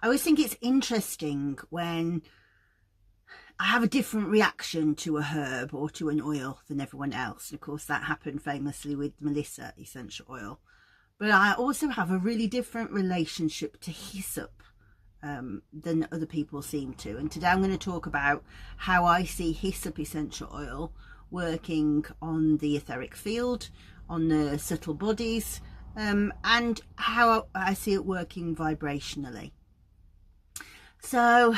I always think it's interesting when I have a different reaction to a herb or to an oil than everyone else. And of course, that happened famously with Melissa essential oil. But I also have a really different relationship to hyssop than other people seem to. And today I'm going to talk about how I see hyssop essential oil working on the etheric field, on the subtle bodies, and how I see it working vibrationally. So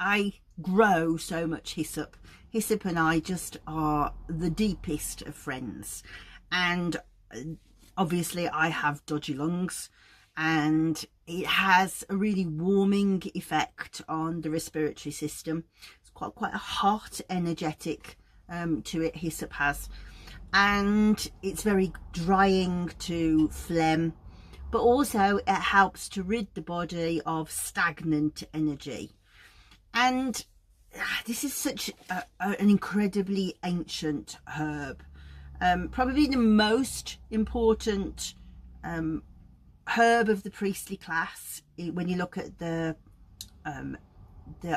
I grow so much hyssop. Hyssop and I just are the deepest of friends. And obviously I have dodgy lungs, and it has a really warming effect on the respiratory system. It's quite a hot, energetic to it, hyssop has. And it's very drying to phlegm, but also it helps to rid the body of stagnant energy. And this is such an incredibly ancient herb. Probably the most important herb of the priestly class when you look at the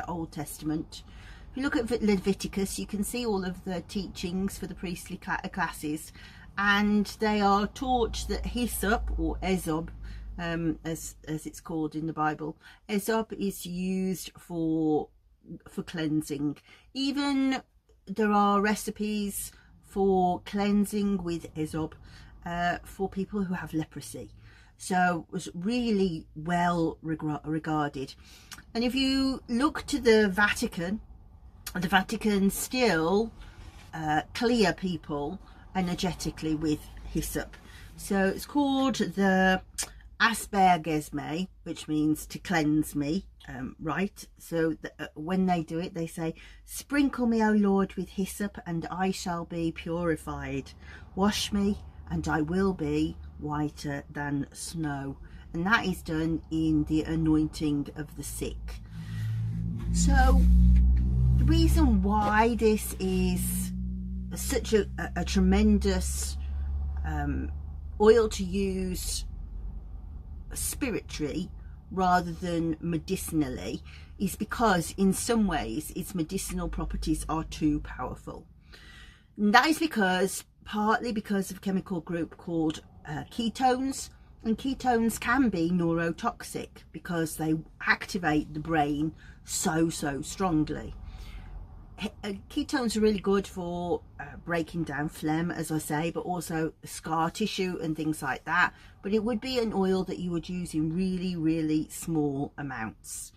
Old Testament. If you look at Leviticus, you can see all of the teachings for the priestly classes, and they are taught that hyssop, or Ezob, as it's called in the Bible, Ezob is used for cleansing. Even there are recipes for cleansing with Ezob for people who have leprosy. So it was really well regarded. And if you look to the Vatican still clear people energetically with hyssop. So it's called the Asperges Me, which means to cleanse me, rite. So when they do it, they say, "Sprinkle me, O Lord, with hyssop, and I shall be purified. Wash me, and I will be whiter than snow." And that is done in the anointing of the sick. So the reason why this is such a tremendous oil to use spiritually rather than medicinally is because in some ways its medicinal properties are too powerful. And that is partly because of a chemical group called ketones, and ketones can be neurotoxic because they activate the brain so strongly. Ketones are really good for breaking down phlegm, as I say, but also scar tissue and things like that. But it would be an oil that you would use in really small amounts.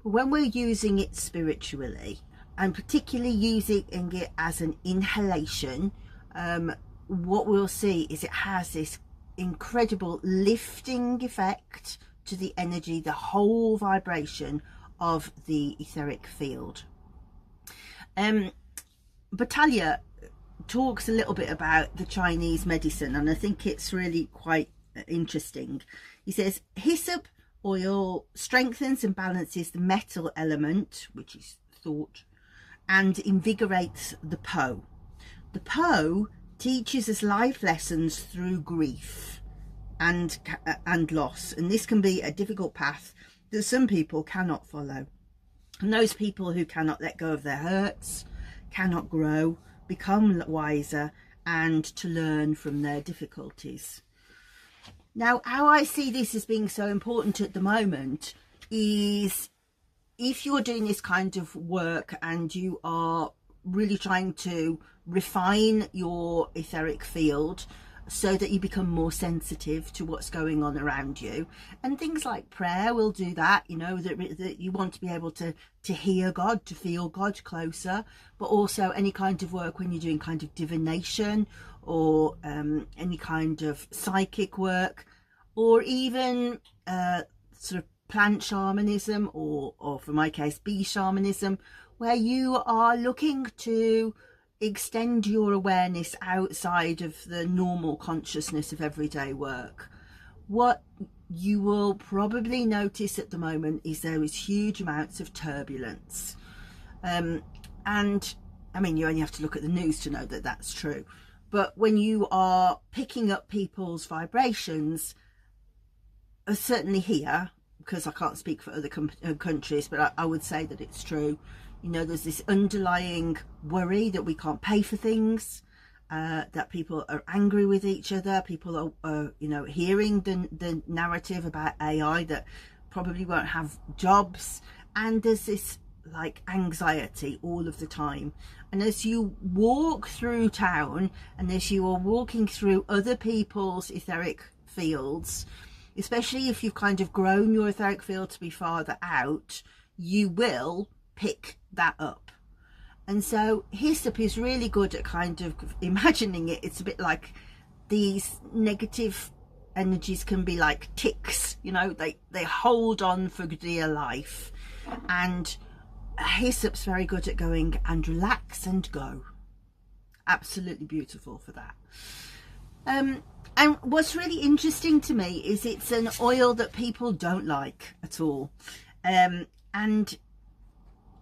But when we're using it spiritually, and particularly using it as an inhalation, what we'll see is it has this incredible lifting effect to the energy, the whole vibration of the etheric field. Battaglia talks a little bit about the Chinese medicine, and I think it's really quite interesting. He says hyssop oil strengthens and balances the metal element, which is thought, and invigorates the Po. The Po teaches us life lessons through grief and loss, and this can be a difficult path that some people cannot follow. And those people who cannot let go of their hurts cannot grow, become wiser, and to learn from their difficulties. Now, how I see this as being so important at the moment is if you're doing this kind of work and you are really trying to refine your etheric field so that you become more sensitive to what's going on around you, and things like prayer will do that, you know, that you want to be able to hear God, to feel God closer, but also any kind of work when you're doing kind of divination or any kind of psychic work, or even sort of plant shamanism, or for my case bee shamanism, where you are looking to extend your awareness outside of the normal consciousness of everyday work. What you will probably notice at the moment is there is huge amounts of turbulence, and I mean, you only have to look at the news to know that that's true. But when you are picking up people's vibrations, certainly here, because I can't speak for other countries, but I would say that it's true. You know, there's this underlying worry that we can't pay for things, that people are angry with each other. People are you know, hearing the narrative about AI that probably won't have jobs, and there's this like anxiety all of the time. And as you walk through town, and as you are walking through other people's etheric fields, especially if you've kind of grown your etheric field to be farther out, you will pick that up. And so Hyssop is really good at kind of imagining it. It's a bit like these negative energies can be like ticks, you know, they hold on for dear life. And Hyssop's very good at going and relax and go. Absolutely beautiful for that. And what's really interesting to me is it's an oil that people don't like at all. And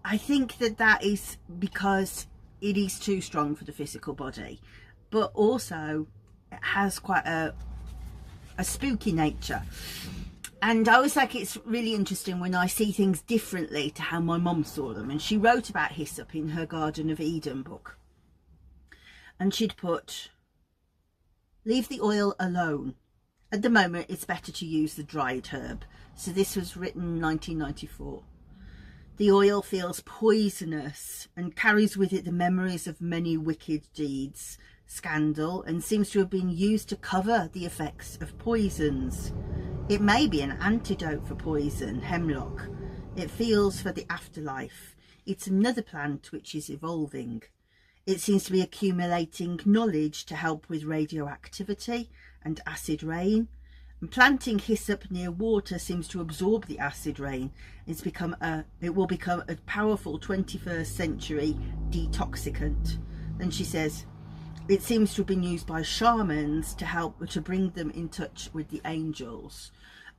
I think that is because it is too strong for the physical body, but also it has quite a spooky nature. And I always think it's really interesting when I see things differently to how my mum saw them. And she wrote about Hyssop in her Garden of Eden book. And she'd put, leave the oil alone. At the moment, it's better to use the dried herb. So this was written in 1994. The oil feels poisonous and carries with it the memories of many wicked deeds, scandal, and seems to have been used to cover the effects of poisons. It may be an antidote for poison, hemlock. It feels for the afterlife. It's another plant which is evolving. It seems to be accumulating knowledge to help with radioactivity and acid rain. And planting hyssop near water seems to absorb the acid rain. It will become a powerful 21st century detoxicant. Then she says, it seems to have been used by shamans to help to bring them in touch with the angels.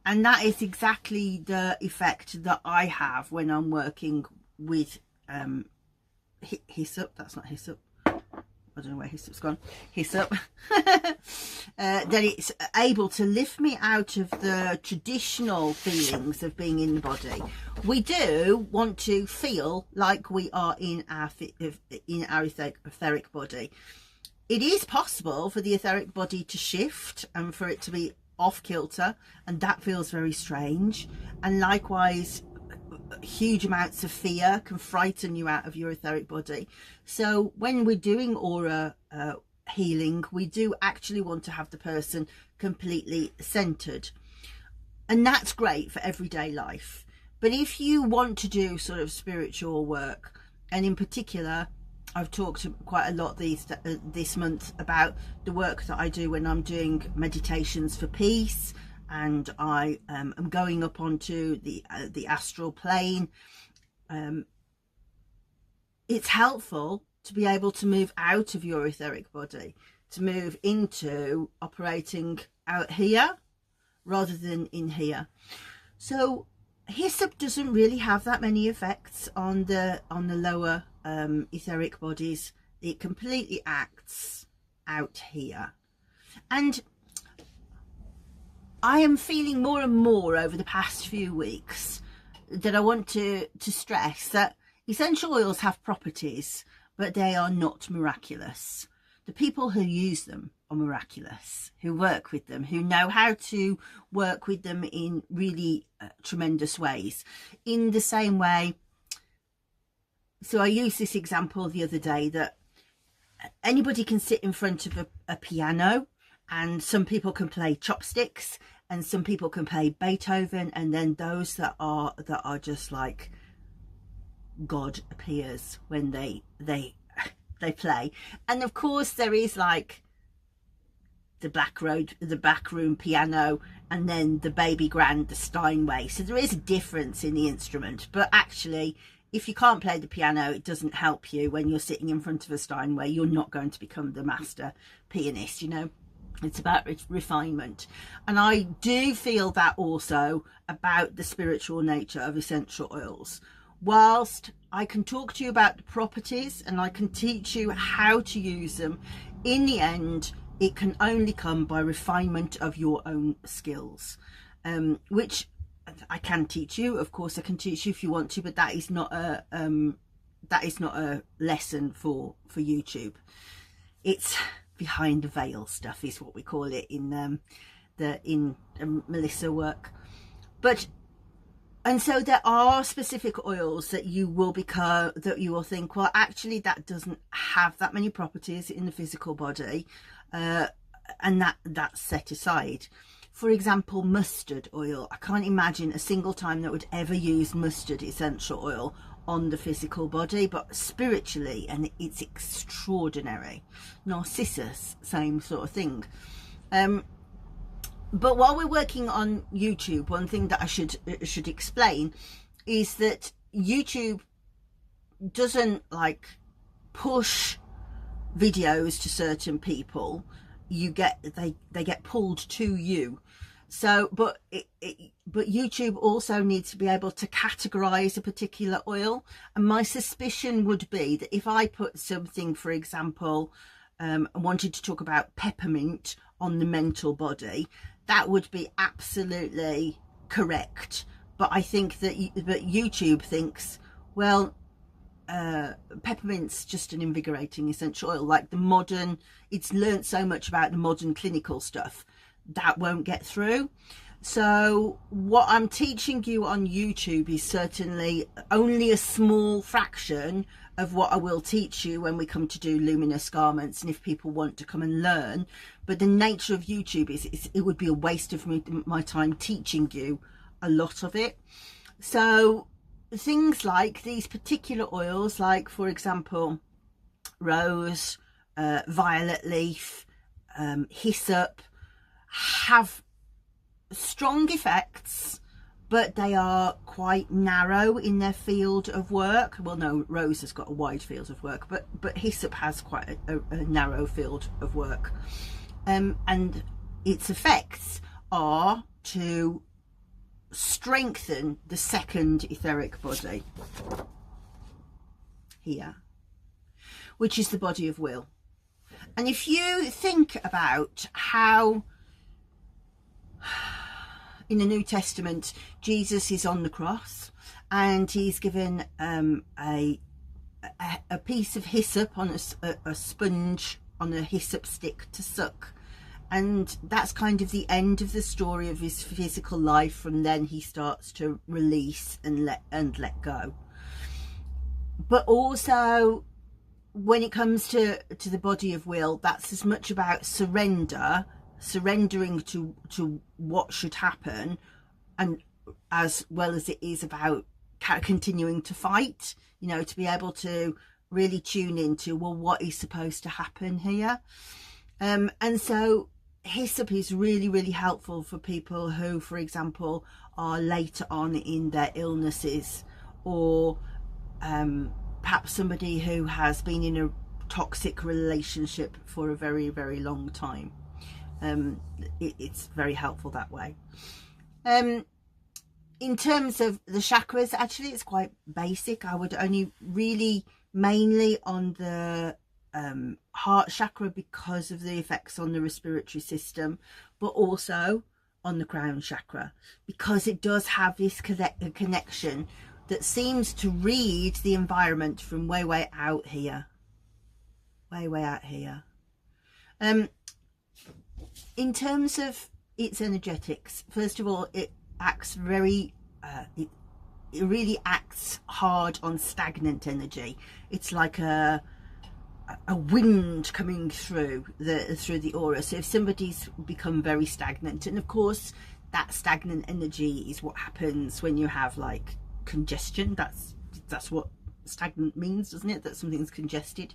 And that is exactly the effect that I have when I'm working with hyssop. That's not hyssop. I don't know where hyssop's gone. Hyssop. That it's able to lift me out of the traditional feelings of being in the body. We do want to feel like we are in our etheric body. It is possible for the etheric body to shift and for it to be off kilter, and that feels very strange. And likewise, huge amounts of fear can frighten you out of your etheric body. So when we're doing aura healing, we do actually want to have the person completely centered, and that's great for everyday life. But if you want to do sort of spiritual work, and in particular, I've talked quite a lot this month about the work that I do when I'm doing meditations for peace, and I am going up onto the astral plane. It's helpful to be able to move out of your etheric body, to move into operating out here rather than in here. So hyssop doesn't really have that many effects on the lower etheric bodies. It completely acts out here. And I am feeling more and more over the past few weeks that I want to stress that essential oils have properties, but they are not miraculous. The people who use them are miraculous, who work with them, who know how to work with them in really tremendous ways. In the same way, so I used this example the other day that anybody can sit in front of a piano, and some people can play chopsticks, and some people can play Beethoven, and then those that are just like God appears when they play. And of course there is like the backroom piano, and then the baby grand, the Steinway. So there is a difference in the instrument, but actually if you can't play the piano, it doesn't help you when you're sitting in front of a Steinway. You're not going to become the master pianist, you know. It's about refinement. And I do feel that also about the spiritual nature of essential oils. Whilst I can talk to you about the properties and I can teach you how to use them, in the end, it can only come by refinement of your own skills, which I can teach you, of course I can teach you if you want to, but that is not a lesson for YouTube. It's behind the veil stuff is what we call it in Melissa work. And so there are specific oils that you will think, well, actually that doesn't have that many properties in the physical body, and that's set aside. For example, mustard oil. I can't imagine a single time that would ever use mustard essential oil on the physical body, but spiritually, and it's extraordinary. Narcissus, same sort of thing. But while we're working on YouTube, one thing that I should explain is that YouTube doesn't like push videos to certain people. They get pulled to you. So, but YouTube also needs to be able to categorize a particular oil. And my suspicion would be that if I put something, for example, I wanted to talk about peppermint on the mental body, that would be absolutely correct. But I think that YouTube thinks, well, peppermint's just an invigorating essential oil. Like it's learnt so much about the modern clinical stuff that won't get through. So what I'm teaching you on YouTube is certainly only a small fraction of what I will teach you when we come to do Luminous Garments, and if people want to come and learn. But the nature of YouTube is it would be a waste of my time teaching you a lot of it. So things like these particular oils, like for example rose, violet leaf, hyssop, have strong effects, but they are quite narrow in their field of work. Well, no, rose has got a wide field of work, but hyssop has quite a narrow field of work, and its effects are to strengthen the second etheric body here, which is the body of will. And if you think about how in the New Testament Jesus is on the cross and he's given a piece of hyssop on a sponge on a hyssop stick to suck, and that's kind of the end of the story of his physical life. From then he starts to release and let go. But also when it comes to the body of will, that's as much about surrendering to what should happen, and as well as it is about continuing to fight, to be able to really tune into, well, what is supposed to happen here. And so hyssop is really, really helpful for people who, for example, are later on in their illnesses, or perhaps somebody who has been in a toxic relationship for a very, very long time. It's very helpful that way. In terms of the chakras, actually it's quite basic. I would only really mainly on the heart chakra because of the effects on the respiratory system, but also on the crown chakra because it does have this connection that seems to read the environment from way out here. In terms of its energetics, first of all, it acts very it really acts hard on stagnant energy. It's like a wind coming through the aura. So if somebody's become very stagnant, and of course that stagnant energy is what happens when you have like congestion. That's what stagnant means, doesn't it? That something's congested.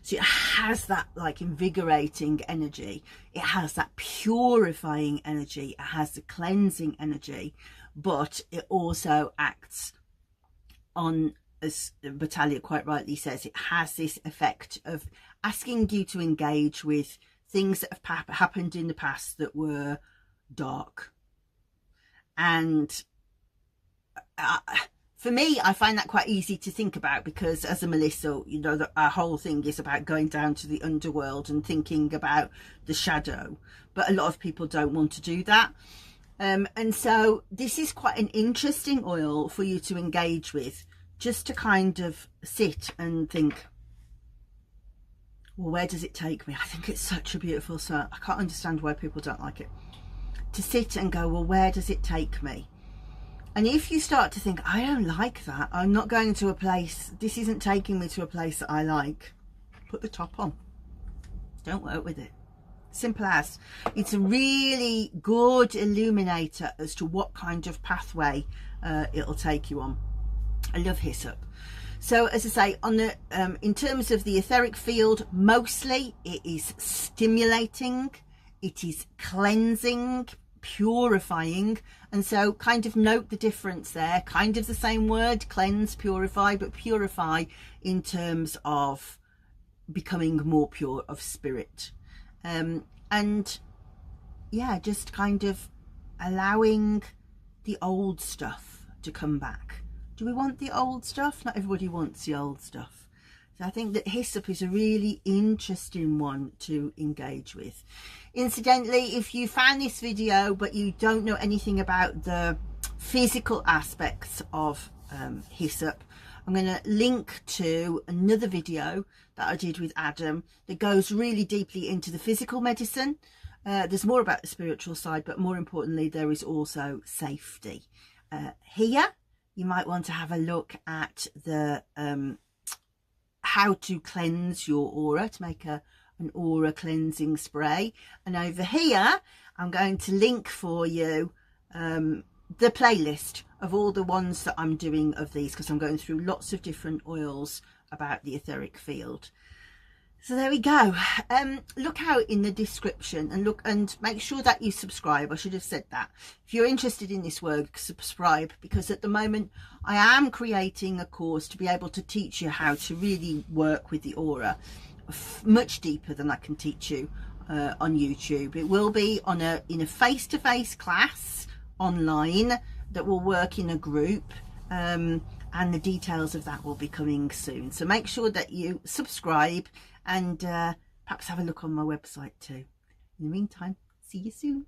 So it has that like invigorating energy, it has that purifying energy, it has the cleansing energy, but it also acts on, as Battaglia quite rightly says, it has this effect of asking you to engage with things that have happened in the past that were dark. And for me, I find that quite easy to think about because as a Melissa, our whole thing is about going down to the underworld and thinking about the shadow. But a lot of people don't want to do that. And so this is quite an interesting oil for you to engage with, just to kind of sit and think, well, where does it take me? I think it's such a beautiful scent. I can't understand why people don't like it. To sit and go, well, where does it take me? And if you start to think, I don't like that, I'm not going to a place, this isn't taking me to a place that I like, put the top on. Don't work with it. Simple as. It's a really good illuminator as to what kind of pathway it'll take you on. I love hyssop. So as I say, on the in terms of the etheric field, mostly it is stimulating, it is cleansing, purifying, and so kind of note the difference there. Kind of the same word, cleanse, purify, but purify in terms of becoming more pure of spirit. And yeah, just kind of allowing the old stuff to come back. Do we want the old stuff? Not everybody wants the old stuff. So I think that hyssop is a really interesting one to engage with. Incidentally, if you found this video but you don't know anything about the physical aspects of hyssop, I'm going to link to another video that I did with Adam that goes really deeply into the physical medicine. There's more about the spiritual side, but more importantly, there is also safety. Here, you might want to have a look at the how to cleanse your aura, to make an aura cleansing spray. And over here, I'm going to link for you the playlist of all the ones that I'm doing of these, because I'm going through lots of different oils about the etheric field. So there we go. Look out in the description and look and make sure that you subscribe. I should have said that. If you're interested in this work, subscribe, because at the moment I am creating a course to be able to teach you how to really work with the aura much deeper than I can teach you on YouTube. It will be on in a face-to-face class online that will work in a group, and the details of that will be coming soon. So make sure that you subscribe and perhaps have a look on my website too. In the meantime, see you soon.